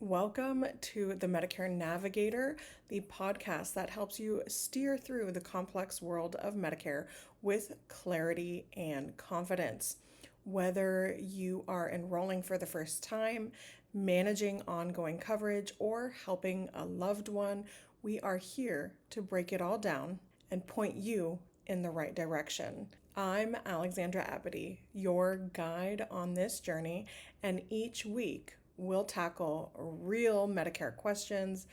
Welcome to the Medicare Navigator, the podcast that helps you steer through the complex world of Medicare with clarity and confidence. Whether you are enrolling for the first time, managing ongoing coverage, or helping a loved one, we are here to break it all down and point you in the right direction. I'm Alexandra Abity, your guide on this journey, and each week we'll tackle real Medicare questions,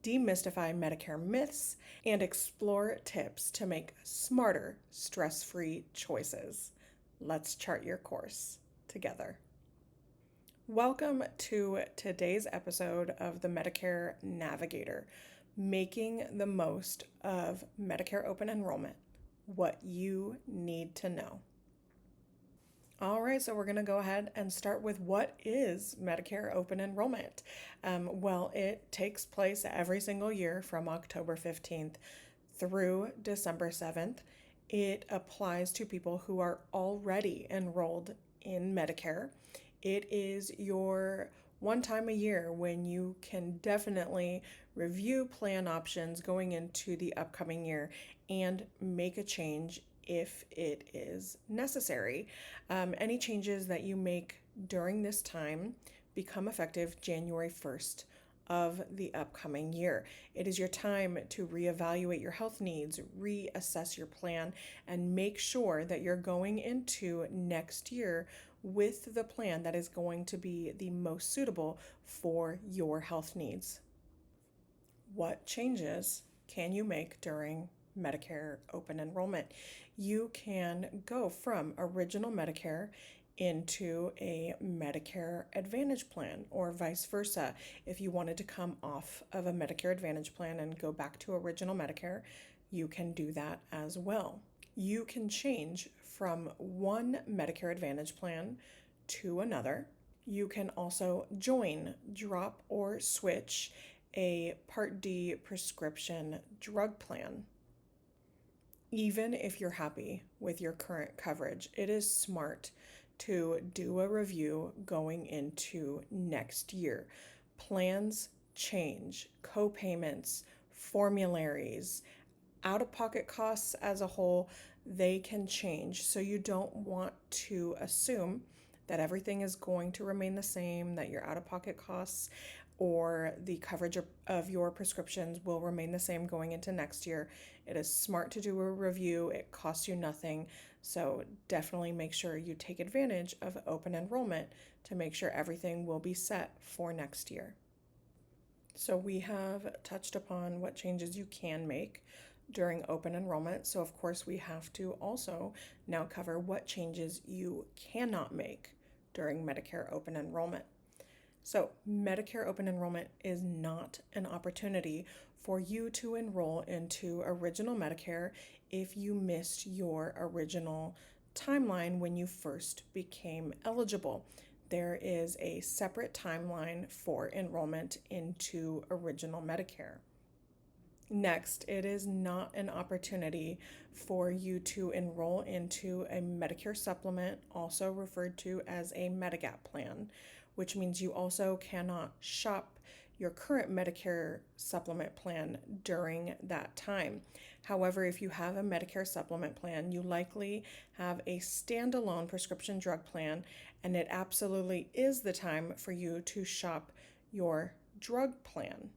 demystify Medicare myths, and explore tips to make smarter, stress-free choices. Let's chart your course together. Welcome to today's episode of the Medicare Navigator, making the most of Medicare Open Enrollment, what you need to know. All right, so we're going to go ahead and start with what is Medicare Open Enrollment? Well, it takes place every single year from October 15th through December 7th. It applies to people who are already enrolled in Medicare. It is your one time a year when you can definitely review plan options going into the upcoming year and make a change if it is necessary. Any changes that you make during this time become effective January 1st of the upcoming year. It is your time to reevaluate your health needs, reassess your plan, and make sure that you're going into next year with the plan that is going to be the most suitable for your health needs. What changes can you make during Medicare Open Enrollment? You can go from original Medicare into a Medicare Advantage plan, or vice versa. If you wanted to come off of a Medicare Advantage plan and go back to original Medicare, you can do that as well. You can change from one Medicare Advantage plan to another. You can also join, drop, or switch a Part D prescription drug plan. Even if you're happy with your current coverage, it is smart to do a review going into next year. Plans change, co-payments, formularies, out-of-pocket costs as a whole, they can change. So you don't want to assume that everything is going to remain the same, that your out-of-pocket costs or the coverage of your prescriptions will remain the same going into next year. It is smart to do a review. It costs you nothing. So definitely make sure you take advantage of open enrollment to make sure everything will be set for next year. So we have touched upon what changes you can make during open enrollment. So of course we have to also now cover what changes you cannot make during Medicare Open Enrollment. So Medicare Open Enrollment is not an opportunity for you to enroll into original Medicare if you missed your original timeline when you first became eligible. There is a separate timeline for enrollment into original Medicare. Next, it is not an opportunity for you to enroll into a Medicare supplement, also referred to as a Medigap plan, which means you also cannot shop your current Medicare supplement plan during that time. However, if you have a Medicare supplement plan, you likely have a standalone prescription drug plan, and it absolutely is the time for you to shop your drug plan.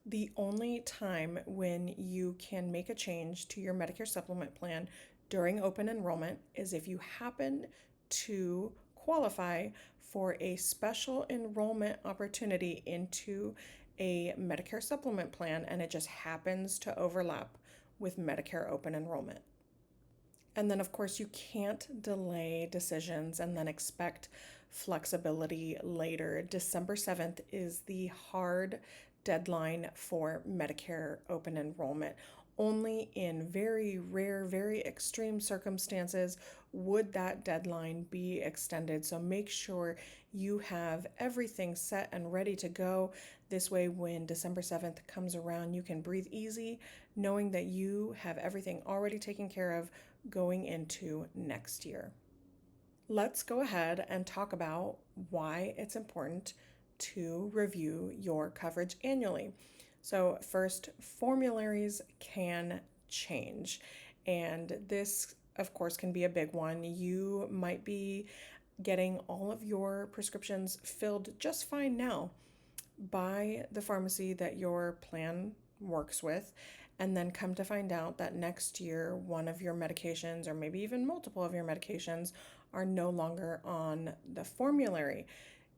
The only time when you can make a change to your Medicare supplement plan during open enrollment is if you happen to qualify for a special enrollment opportunity into a Medicare supplement plan and it just happens to overlap with Medicare Open Enrollment. And then, of course, you can't delay decisions and then expect flexibility later. December 7th is the hard deadline for Medicare Open Enrollment. Only in very rare, very extreme circumstances would that deadline be extended. So make sure you have everything set and ready to go. This way, when December 7th comes around, you can breathe easy, knowing that you have everything already taken care of going into next year. Let's go ahead and talk about why it's important to review your coverage annually. So, first, formularies can change, and this, of course, can be a big one. You might be getting all of your prescriptions filled just fine now by the pharmacy that your plan works with, and then come to find out that next year one of your medications, or maybe even multiple of your medications, are no longer on the formulary.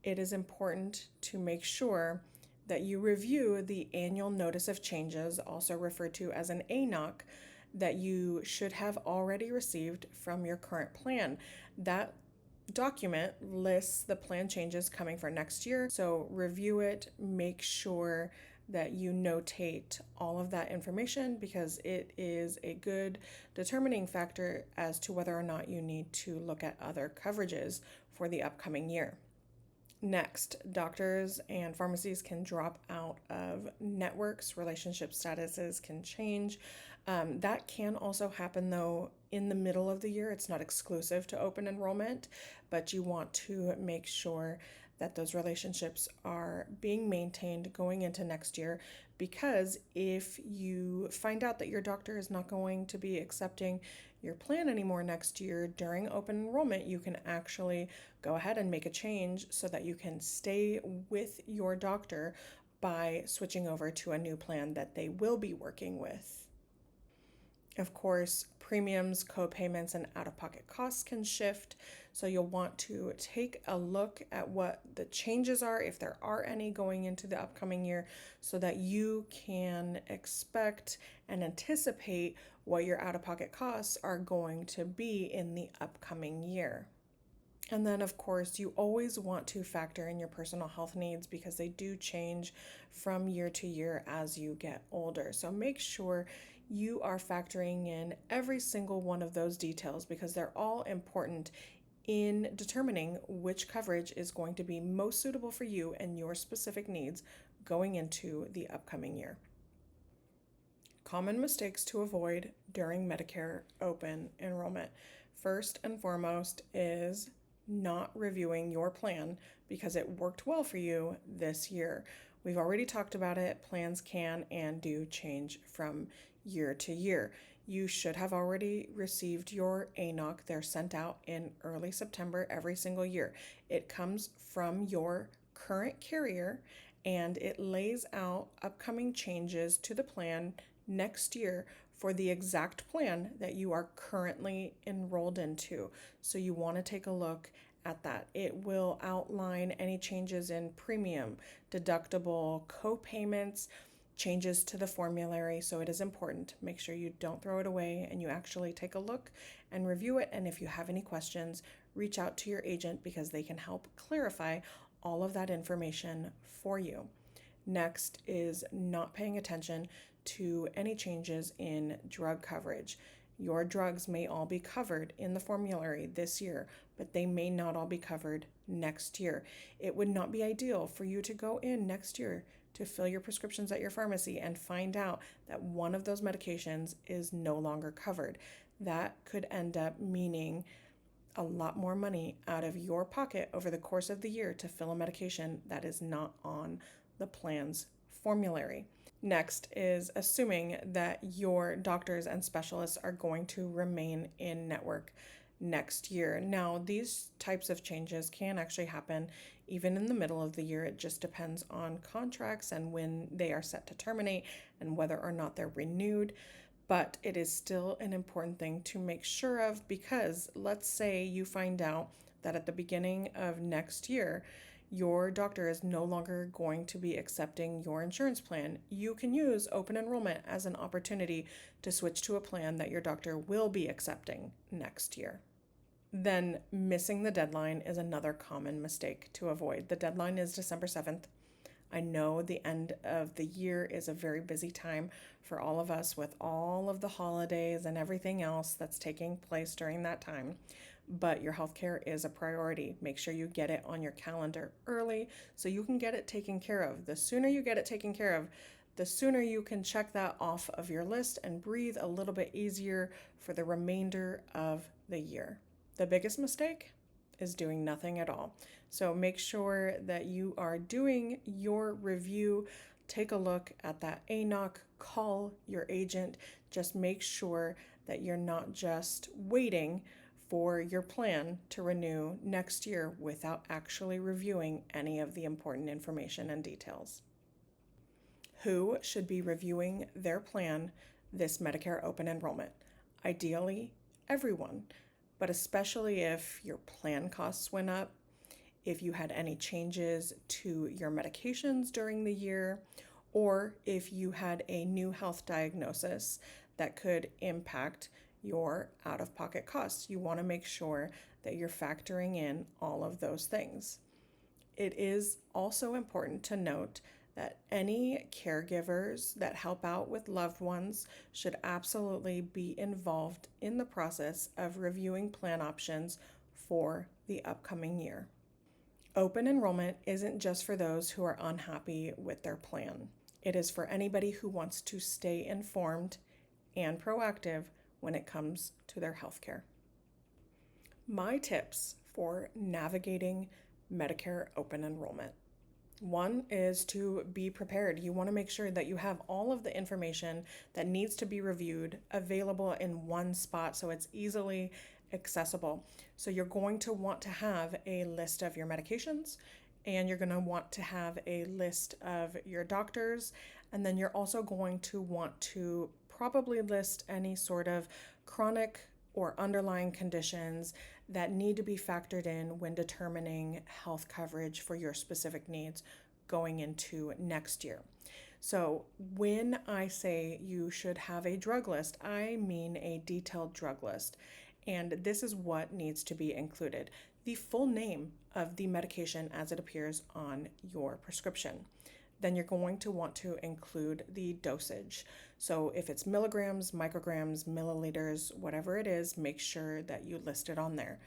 It is important to make sure that you review the annual notice of changes, also referred to as an ANOC, that you should have already received from your current plan. That document lists the plan changes coming for next year. So review it, make sure that you notate all of that information, because it is a good determining factor as to whether or not you need to look at other coverages for the upcoming year. Next, doctors and pharmacies can drop out of networks, relationship statuses can change. That can also happen though in the middle of the year. It's not exclusive to open enrollment, but you want to make sure that those relationships are being maintained going into next year, because if you find out that your doctor is not going to be accepting your plan anymore next year during open enrollment, you can actually go ahead and make a change so that you can stay with your doctor by switching over to a new plan that they will be working with. Of course, premiums, co-payments, and out-of-pocket costs can shift, so you'll want to take a look at what the changes are, if there are any, going into the upcoming year, so that you can expect and anticipate what your out-of-pocket costs are going to be in the upcoming year. And then, of course, you always want to factor in your personal health needs, because they do change from year to year as you get older. So make sure you are factoring in every single one of those details, because they're all important in determining which coverage is going to be most suitable for you and your specific needs going into the upcoming year. Common mistakes to avoid during Medicare Open Enrollment. First and foremost is not reviewing your plan because it worked well for you this year. We've already talked about it. Plans can and do change from year to year. You should have already received your ANOC. They're sent out in early September every single year. It comes from your current carrier, and it lays out upcoming changes to the plan next year for the exact plan that you are currently enrolled into. So you want to take a look at that. It will outline any changes in premium, deductible, co-payments, changes to the formulary. So it is important. Make sure you don't throw it away and you actually take a look and review it. And if you have any questions, reach out to your agent, because they can help clarify all of that information for you. Next is not paying attention to any changes in drug coverage. Your drugs may all be covered in the formulary this year, but they may not all be covered next year. It would not be ideal for you to go in next year to fill your prescriptions at your pharmacy and find out that one of those medications is no longer covered. That could end up meaning a lot more money out of your pocket over the course of the year to fill a medication that is not on the plan's formulary. Next is assuming that your doctors and specialists are going to remain in network next year. Now, these types of changes can actually happen even in the middle of the year. It just depends on contracts and when they are set to terminate and whether or not they're renewed. But it is still an important thing to make sure of, because let's say you find out that at the beginning of next year, your doctor is no longer going to be accepting your insurance plan. You can use open enrollment as an opportunity to switch to a plan that your doctor will be accepting next year. Then missing the deadline is another common mistake to avoid. The deadline is December 7th. I know the end of the year is a very busy time for all of us with all of the holidays and everything else that's taking place during that time. But your healthcare is a priority. Make sure you get it on your calendar early so you can get it taken care of. The sooner you get it taken care of, the sooner you can check that off of your list and breathe a little bit easier for the remainder of the year. The biggest mistake is doing nothing at all. So make sure that you are doing your review. Take a look at that ANOC, call your agent. Just make sure that you're not just waiting for your plan to renew next year without actually reviewing any of the important information and details. Who should be reviewing their plan this Medicare Open Enrollment? Ideally, everyone, but especially if your plan costs went up, if you had any changes to your medications during the year, or if you had a new health diagnosis that could impact your out-of-pocket costs. You want to make sure that you're factoring in all of those things. It is also important to note that any caregivers that help out with loved ones should absolutely be involved in the process of reviewing plan options for the upcoming year. Open enrollment isn't just for those who are unhappy with their plan. It is for anybody who wants to stay informed and proactive when it comes to their healthcare. My tips for navigating Medicare Open Enrollment. One is to be prepared. You want to make sure that you have all of the information that needs to be reviewed available in one spot so it's easily accessible. So you're going to want to have a list of your medications, and you're going to want to have a list of your doctors, and then you're also going to want to probably list any sort of chronic or underlying conditions that need to be factored in when determining health coverage for your specific needs going into next year. So when I say you should have a drug list, I mean a detailed drug list. And this is what needs to be included: the full name of the medication as it appears on your prescription. Then you're going to want to include the dosage. So if it's milligrams, micrograms, milliliters, whatever it is, make sure that you list it on there.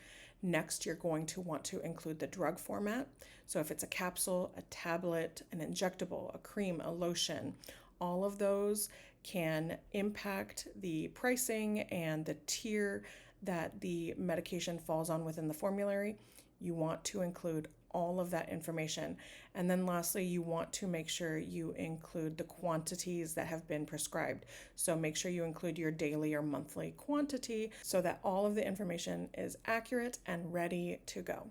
Next, you're going to want to include the drug format. So if it's a capsule, a tablet, an injectable, a cream, a lotion, all of those can impact the pricing and the tier that the medication falls on within the formulary. You want to include all of that information. And then lastly, you want to make sure you include the quantities that have been prescribed. So make sure you include your daily or monthly quantity so that all of the information is accurate and ready to go.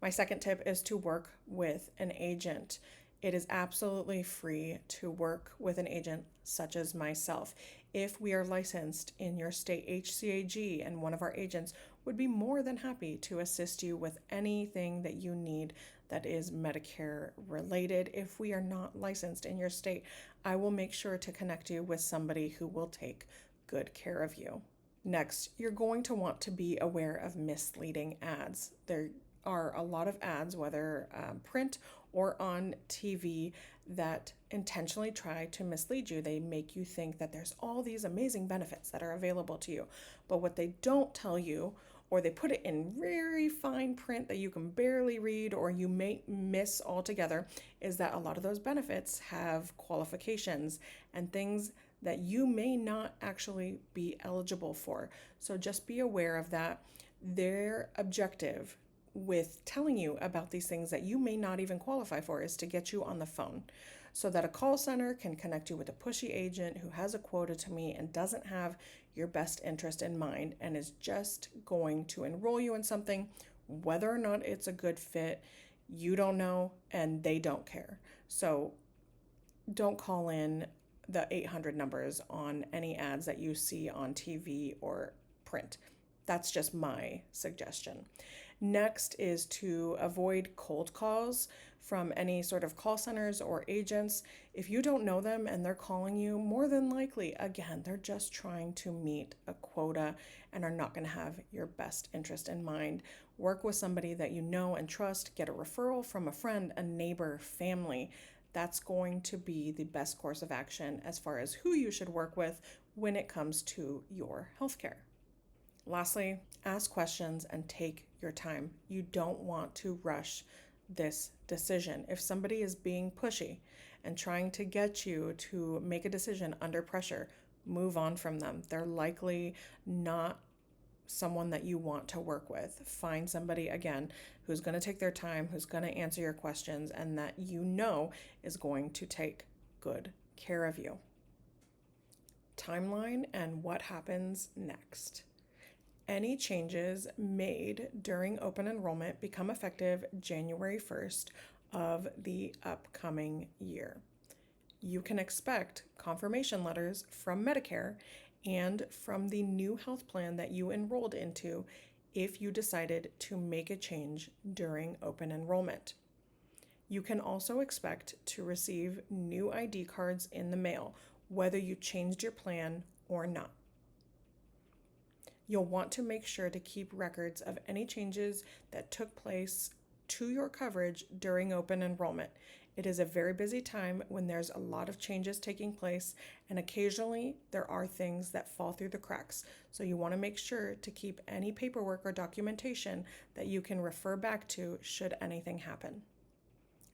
My second tip is to work with an agent. It is absolutely free to work with an agent such as myself. If we are licensed in your state HCAG, and one of our agents would be more than happy to assist you with anything that you need that is Medicare related. If we are not licensed in your state, I will make sure to connect you with somebody who will take good care of you. Next, you're going to want to be aware of misleading ads. There are a lot of ads, whether print or on TV, that intentionally try to mislead you. They make you think that there's all these amazing benefits that are available to you. But what they don't tell you, or they put it in very fine print that you can barely read or you may miss altogether, is that a lot of those benefits have qualifications and things that you may not actually be eligible for. So just be aware of that. Their objective with telling you about these things that you may not even qualify for is to get you on the phone so that a call center can connect you with a pushy agent who has a quota to meet and doesn't have your best interest in mind and is just going to enroll you in something. Whether or not it's a good fit, you don't know and they don't care. So don't call in the 800 numbers on any ads that you see on TV or print. That's just my suggestion. Next is to avoid cold calls from any sort of call centers or agents. If you don't know them and they're calling you, more than likely, again, they're just trying to meet a quota and are not going to have your best interest in mind. Work with somebody that you know and trust. Get a referral from a friend, a neighbor, family. That's going to be the best course of action as far as who you should work with when it comes to your healthcare. Lastly, ask questions and take your time. You don't want to rush this decision. If somebody is being pushy and trying to get you to make a decision under pressure, move on from them. They're likely not someone that you want to work with. Find somebody, again, who's going to take their time, who's going to answer your questions, and that you know is going to take good care of you. Timeline and what happens next. Any changes made during open enrollment become effective January 1st of the upcoming year. You can expect confirmation letters from Medicare and from the new health plan that you enrolled into if you decided to make a change during open enrollment. You can also expect to receive new ID cards in the mail, whether you changed your plan or not. You'll want to make sure to keep records of any changes that took place to your coverage during open enrollment. It is a very busy time when there's a lot of changes taking place, and occasionally there are things that fall through the cracks. So you want to make sure to keep any paperwork or documentation that you can refer back to should anything happen.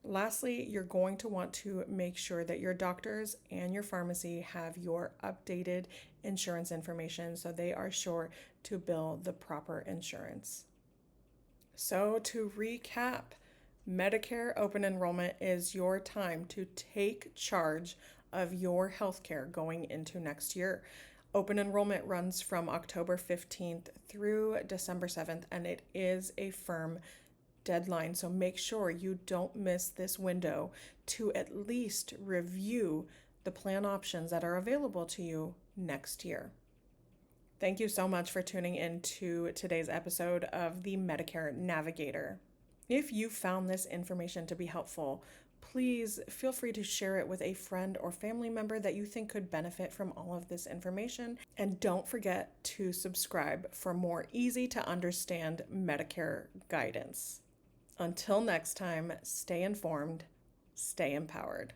Lastly, you're going to want to make sure that your doctors and your pharmacy have your updated insurance information so they are sure to bill the proper insurance. So to recap, Medicare Open Enrollment is your time to take charge of your healthcare going into next year. Open enrollment runs from October 15th through December 7th, and it is a firm deadline, so make sure you don't miss this window to at least review the plan options that are available to you next year. Thank you so much for tuning in to today's episode of the Medicare Navigator. If you found this information to be helpful, please feel free to share it with a friend or family member that you think could benefit from all of this information. And don't forget to subscribe for more easy to understand Medicare guidance. Until next time, stay informed, stay empowered.